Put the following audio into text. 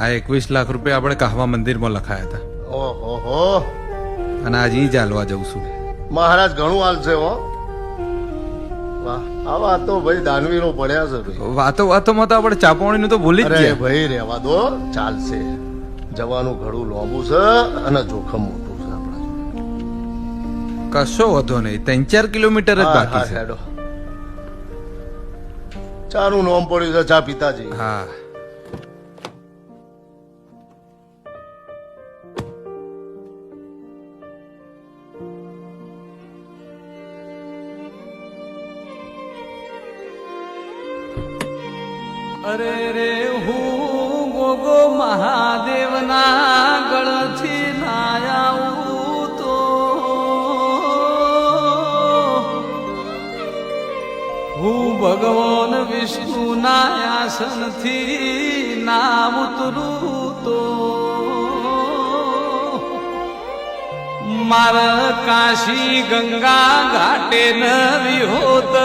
આ 21 લાખ રૂપિયા આપણે કહવા મંદિરમાં લખાયા હતા. ઓહો, અને આજે ઈ ચાલવા જઉં છું. મહારાજ ઘણું હાલશે હો. વાહ, આવા તો ભાઈ દાનવીરો પડ્યા છે ભાઈ. વાતો વાતોમાં તો આપણે ચાપવણીનું તો ભૂલી જ અરે ગયા. ભાઈ રહેવા દો, ચાલશે. જવાનું ઘણું લોબુ છે અને જોખમ મોટું છે આપણા જોડે. કશો વધો નહીં, 3-4 કિલોમીટર જ બાકી છે. હેડો. ચાનું નોમ પડ્યું છે, ચા પિતાજી. હા, અરે રે હું ગોગો મહાદેવના ગળથી ના આવું તો હું ભગવાન વિષ્ણુના આસનથી ના ઉતરું તો મારા કાશી ગંગા ઘાટે નવી હોત.